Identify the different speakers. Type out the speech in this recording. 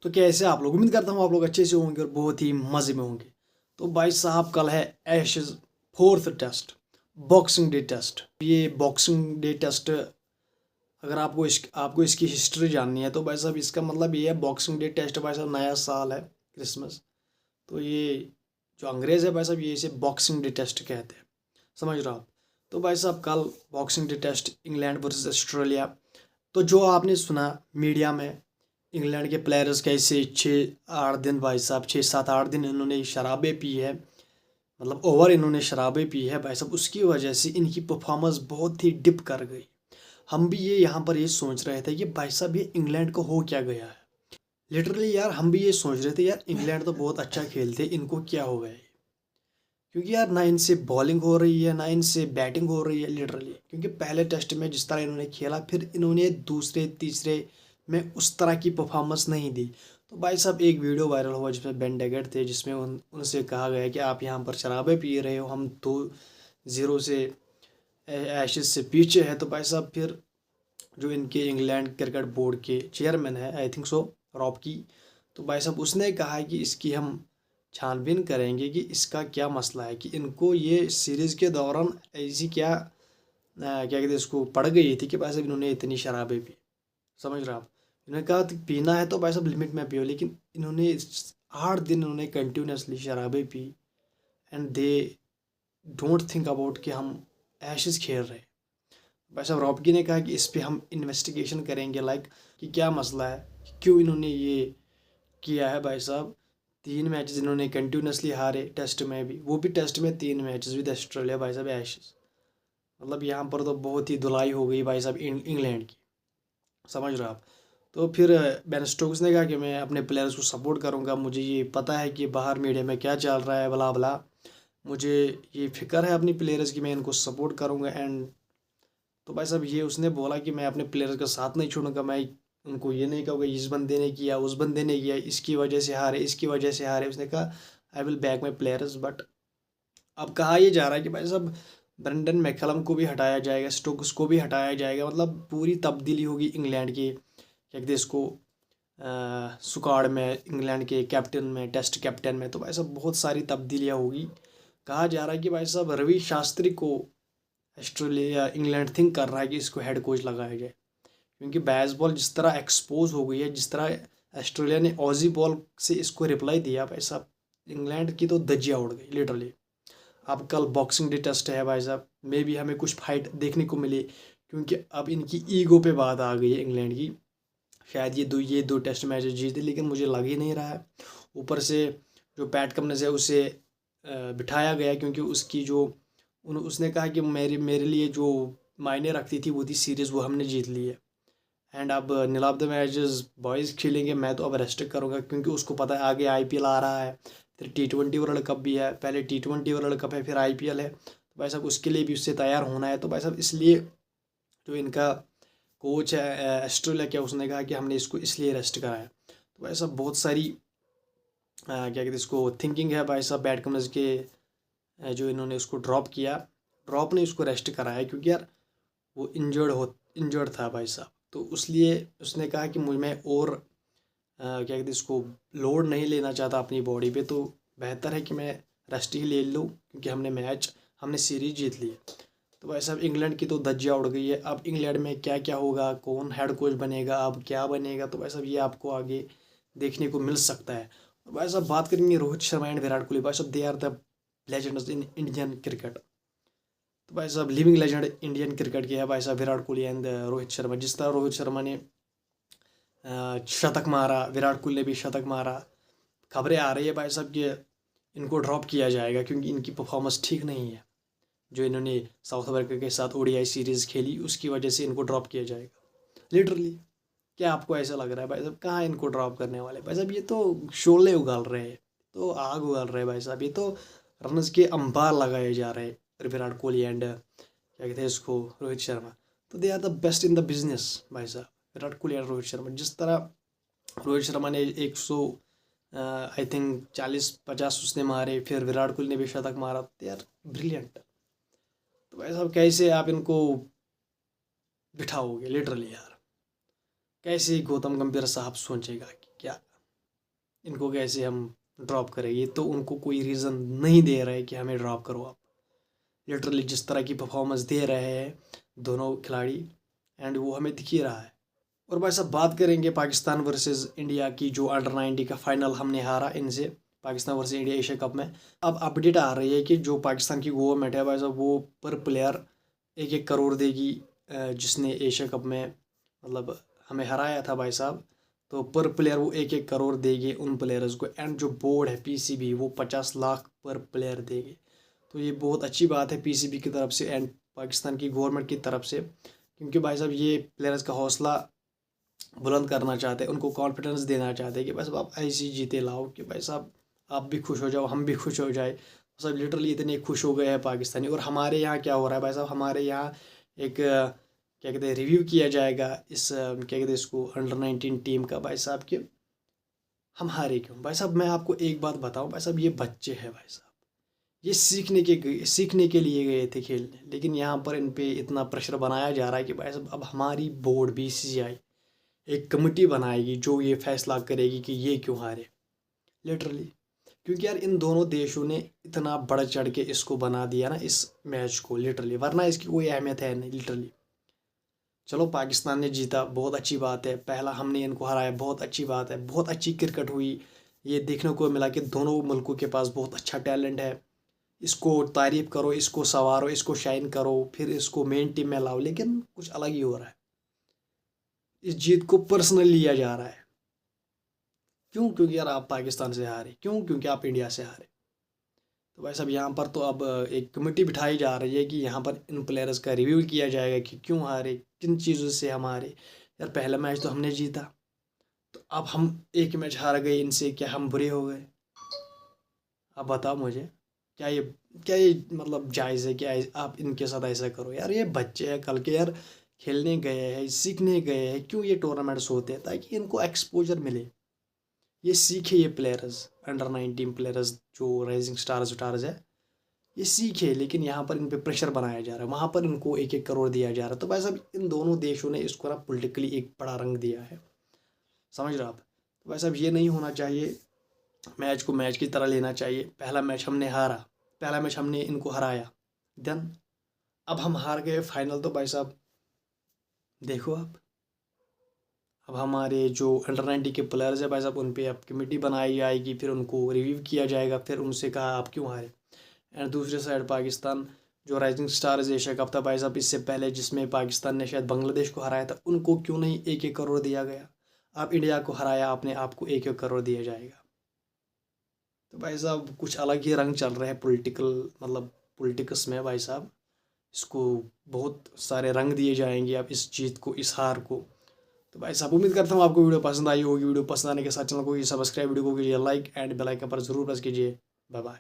Speaker 1: तो कैसे आप लोग, उम्मीद करता हूँ आप लोग अच्छे से होंगे और बहुत ही मज़े में होंगे। तो भाई साहब कल है Ashes 4th test, Boxing Day test. ये बॉक्सिंग डे टेस्ट अगर आपको इसकी हिस्ट्री जाननी है तो भाई साहब इसका मतलब ये है, बॉक्सिंग डे टेस्ट भाई साहब नया साल है, क्रिसमस। तो ये जो अंग्रेज़ है भाई साहब ये इसे बॉक्सिंग डे टेस्ट कहते हैं, समझ रहे हो आप। तो भाई साहब कल Boxing Day test, England versus Australia. तो जो आपने सुना मीडिया में, इंग्लैंड के प्लेयर्स कैसे 6-8 दिन भाई साहब 6-7-8 दिन इन्होंने शराबें पी है, मतलब ओवर इन्होंने शराबें पी है भाई साहब, उसकी वजह से इनकी परफॉर्मेंस बहुत ही डिप कर गई। हम भी ये यहाँ पर ये सोच रहे थे कि भाई साहब ये इंग्लैंड को हो क्या गया है। लिटरली यार हम भी ये सोच रहे थे यार इंग्लैंड तो बहुत अच्छा खेलते, इनको क्या हो गया है। क्योंकि यार ना इनसे बॉलिंग हो रही है ना इनसे बैटिंग हो रही है लिटरली। क्योंकि पहले टेस्ट में जिस तरह इन्होंने खेला, फिर इन्होंने दूसरे तीसरे में उस तरह की परफॉर्मेंस नहीं दी। तो भाई साहब एक वीडियो वायरल हुआ जिसमें बेन डेगेट थे, जिसमें उनसे कहा गया कि आप यहाँ पर शराबें पी रहे हो, हम 2-0 से एशेज से पीछे है। तो भाई साहब फिर जो इनके इंग्लैंड क्रिकेट बोर्ड के चेयरमैन है, आई थिंक सो, रॉब की, तो भाई साहब उसने कहा है कि इसकी हम छानबीन करेंगे कि इसका क्या मसला है, कि इनको ये सीरीज़ के दौरान ऐसी क्या कहते हैं इसको पड़ गई थी कि भाई साहब इन्होंने इतनी शराबें पी, समझ रहे हो आप। इन्होंने कहा कि पीना है तो भाई साहब लिमिट में पियो, लेकिन इन्होंने 8 दिन इन्होंने कंटिन्यूसली शराबें पी। And they don't think about कि हम एशेज खेल रहे हैं। भाई साहब रॉबकी ने कहा कि इस पे हम इन्वेस्टिगेशन करेंगे, लाइक कि क्या मसला है, कि क्यों इन्होंने ये किया है। भाई साहब 3 मैचेस इन्होंने कंटिन्यूसली हारे, टेस्ट में भी, वो भी टेस्ट में 3 मैचेस विद ऑस्ट्रेलिया भाई साहब एशेज। मतलब यहाँ पर तो बहुत ही धुलाई हो गई भाई साहब इंग्लैंड की, समझ रहे हो आप। तो फिर बेन स्टोक्स ने कहा कि मैं अपने प्लेयर्स को सपोर्ट करूँगा, मुझे ये पता है कि बाहर मीडिया में क्या चल रहा है, बला बला, मुझे ये फिक्र है अपनी प्लेयर्स की, मैं इनको सपोर्ट करूँगा। एंड तो भाई साहब ये उसने बोला कि मैं अपने प्लेयर्स का साथ नहीं छोड़ूंगा, मैं उनको ये नहीं कहूँगा इस बंदे ने किया उस बंदे ने किया, इसकी वजह से हारे इसकी वजह से हारे। उसने कहा I will back my players. But अब कहा यह जा रहा है कि भाई साहब ब्रेंडन मैकलम को भी हटाया जाएगा, स्टोक्स को भी हटाया जाएगा, मतलब पूरी तब्दीली होगी इंग्लैंड के क्या कहते हैं इसको स्क्वाड में, इंग्लैंड के कैप्टन में, टेस्ट कैप्टन में। तो भाई साहब बहुत सारी तब्दीलियाँ होगी। कहा जा रहा है कि भाई साहब रवि शास्त्री को ऑस्ट्रेलिया इंग्लैंड थिंक कर रहा है कि इसको हेड कोच लगाया जाए। क्योंकि बेसबॉल जिस तरह एक्सपोज हो गई है, जिस तरह ऑस्ट्रेलिया ने ऑजी बॉल से इसको रिप्लाई दिया भाई साहब, इंग्लैंड की तो धज्जियाँ उड़ गई लिटरली। अब कल बॉक्सिंग डे टेस्ट है भाई साहब, मे भी हमें कुछ फाइट देखने को मिले, क्योंकि अब इनकी ईगो पे बात आ गई है इंग्लैंड की। शायद ये दो टेस्ट मैच जीते, लेकिन मुझे लग ही नहीं रहा है। ऊपर से जो पैट कमिंस है उसे बिठाया गया, क्योंकि उसकी जो उसने कहा कि मेरे मेरे लिए जो मायने रखती थी वो थी सीरीज़, वो हमने जीत ली है। एंड अब नील ऑफ द मैचेस बॉयज़ खेलेंगे, मैं तो अब रेस्ट करूँगा, क्योंकि उसको पता है आगे आईपीएल आ रहा है, फिर टी20 वर्ल्ड कप भी है, पहले टी20 वर्ल्ड कप है फिर आईपीएल है। तो भाई साहब उसके लिए भी उससे तैयार होना है। तो भाई साहब इसलिए जो इनका कोच है ऑस्ट्रेलिया क्या, उसने कहा कि हमने इसको इसलिए रेस्ट कराया। तो भाई साहब बहुत सारी क्या कहते हैं इसको थिंकिंग है भाई साहब बैट कमर्स के, जो इन्होंने उसको ड्रॉप ने उसको रेस्ट कराया, क्योंकि यार वो इंजर्ड था भाई साहब। तो उसलिए उसने कहा कि मैं और क्या कहते हैं इसको लोड नहीं लेना चाहता अपनी बॉडी पे, तो बेहतर है कि मैं रेस्ट ही ले लूँ, क्योंकि हमने सीरीज जीत ली है। तो भाई साहब इंग्लैंड की तो धज्जियाँ उड़ गई है। अब इंग्लैंड में क्या क्या होगा, कौन हेड कोच बनेगा, अब क्या बनेगा, तो भाई साहब ये आपको आगे देखने को मिल सकता है। और भाई साहब बात करेंगे रोहित शर्मा एंड विराट कोहली, भाई साहब they are the legends in Indian cricket. तो भाई साहब लिविंग लेजेंड इंडियन क्रिकेट के है भाई साहब विराट कोहली एंड रोहित शर्मा। जिस तरह रोहित शर्मा ने शतक मारा, विराट कोहली ने भी शतक मारा, खबरें आ रही है भाई साहब कि इनको ड्रॉप किया जाएगा, क्योंकि इनकी परफॉर्मेंस ठीक नहीं है। जो इन्होंने साउथ अफ्रीका के साथ ओडीआई सीरीज़ खेली उसकी वजह से इनको ड्रॉप किया जाएगा लिटरली। क्या आपको ऐसा लग रहा है भाई साहब, कहाँ इनको ड्रॉप करने वाले भाई साहब, ये तो शोले उगाल रहे हैं, तो आग उगाल रहे हैं भाई साहब, ये तो रनर्स के अंबार लगाए जा रहे हैं विराट कोहली एंड क्या कहते हैं इसको रोहित शर्मा। तो they are the best in the business भाई साहब, विराट कोहली एंड रोहित शर्मा। जिस तरह रोहित शर्मा ने 100 आई थिंक 40-50 उसने मारे, फिर विराट कोहली ने भी शतक मारा, दे आर ब्रिलियंट। तो भाई साहब कैसे आप इनको बिठाओगे लिटरली यार, कैसे गौतम गंभीर साहब सोचेगा कि क्या इनको कैसे हम ड्रॉप करेंगे, तो उनको कोई रीज़न नहीं दे रहा है कि हमें ड्रॉप करो आप। लिटरली जिस तरह की परफॉर्मेंस दे रहे हैं दोनों खिलाड़ी, एंड वो हमें दिख ही रहा है। और भाई साहब बात करेंगे पाकिस्तान वर्सेस इंडिया की, जो अंडर-19 का फाइनल हमने हारा इनसे, Pakistan versus India Asia cup में। अब अपडेट आ रही है कि जो पाकिस्तान की गवर्नमेंट है भाई साहब, वो पर प्लेयर 1-1 करोड़ देगी, जिसने एशिया कप में मतलब हमें हराया था भाई साहब। तो पर प्लेयर वो 1-1 करोड़ देंगे उन प्लेयर्स को, एंड जो बोर्ड है पीसीबी वो 50 लाख पर प्लेयर देंगे। तो ये बहुत अच्छी बात है पीसीबी की तरफ से एंड पाकिस्तान की गवर्नमेंट की तरफ से, क्योंकि भाई साहब ये प्लेयर्स का हौसला बुलंद करना चाहते हैं, उनको कॉन्फिडेंस देना चाहते हैं कि भाई साहब आप ऐसी जीते लाओ कि भाई साहब आप भी खुश हो जाओ, हम भी खुश हो जाए। सब लिटरली इतने खुश हो गए हैं पाकिस्तानी। और हमारे यहाँ क्या हो रहा है भाई साहब, हमारे यहाँ एक क्या कहते हैं रिव्यू किया जाएगा इस क्या कहते हैं इसको अंडर-19 टीम का भाई साहब, कि हम हारे क्यों। भाई साहब मैं आपको एक बात बताऊं भाई साहब, ये बच्चे हैं भाई साहब, ये सीखने के लिए गए थे खेलने, लेकिन यहाँ पर इन पे इतना प्रेशर बनाया जा रहा है कि भाई साहब अब हमारी बोर्ड बीसीसीआई एक कमेटी बनाएगी जो ये फैसला करेगी कि ये क्यों हारे। लिटरली क्योंकि यार इन दोनों देशों ने इतना बढ़ चढ़ के इसको बना दिया ना इस मैच को, लिटरली, वरना इसकी कोई अहमियत है नहीं। लिटरली चलो पाकिस्तान ने जीता, बहुत अच्छी बात है, पहला हमने इनको हराया, बहुत अच्छी बात है, बहुत अच्छी क्रिकेट हुई। ये देखने को मिला कि दोनों मुल्कों के पास बहुत अच्छा टैलेंट है। इसको तारीफ करो, इसको संवारो, इसको शाइन करो, फिर इसको मेन टीम में लाओ। लेकिन कुछ अलग ही हो रहा है, इस जीत को पर्सनल लिया जा रहा है। क्यों? क्योंकि यार आप पाकिस्तान से हारे। क्यों? क्योंकि आप इंडिया से हारे। तो भाई साहब यहाँ पर तो अब एक कमेटी बिठाई जा रही है कि यहाँ पर इन प्लेयर्स का रिव्यू किया जाएगा कि क्यों हारे, किन चीज़ों से हम हारे। यार पहला मैच तो हमने जीता, तो अब हम एक मैच हार गए इनसे, क्या हम बुरे हो गए? आप बताओ मुझे, क्या ये मतलब जायज़ है कि आप इनके साथ ऐसा करो? यार ये बच्चे हैं, कल के यार खेलने गए हैं, सीखने गए हैं। क्यों ये टूर्नामेंट्स होते हैं? ताकि इनको एक्सपोजर मिले, ये सीखे, ये प्लेयर्स अंडर-19 प्लेयर्स जो राइजिंग स्टार्स है, ये सीखे। लेकिन यहाँ पर इन पे प्रेशर बनाया जा रहा है, वहाँ पर इनको 1-1 करोड़ दिया जा रहा है। तो भाई साहब इन दोनों देशों ने इसको ना पॉलिटिकली एक बड़ा रंग दिया है, समझ रहे हो आप? तो भाई साहब ये नहीं होना चाहिए, मैच को मैच की तरह लेना चाहिए। पहला मैच हमने हारा, पहला मैच हमने इनको हराया, देन अब हम हार गए फाइनल। तो भाई साहब देखो आप, अब हमारे जो अंडर-19 के प्लेयर्स हैं भाई साहब, उन पे अब कमेटी बनाई जाएगी, फिर उनको रिव्यू किया जाएगा, फिर उनसे कहा आप क्यों हारे। एंड दूसरी साइड पाकिस्तान जो राइजिंग स्टार्स एशिया कप था भाई साहब, इससे पहले जिसमें पाकिस्तान ने शायद बांग्लादेश को हराया था, उनको क्यों नहीं 1-1 करोड़ दिया गया। आप इंडिया को हराया आपने, आपको 1-1 करोड़ दिया जाएगा। तो भाई साहब कुछ अलग ही रंग चल रहे हैं पॉलिटिकल, मतलब पॉलिटिक्स में भाई साहब। इसको बहुत सारे रंग दिए जाएंगे अब इस जीत को, इस हार को। तो भाई साहब उम्मीद करता हूँ आपको वीडियो पसंद आई होगी। वीडियो पसंद आने के साथ चैनल को सब्सक्राइब, वीडियो को कीजिए लाइक एंड बेल आइकन पर जरूर प्रेस कीजिए। Bye bye.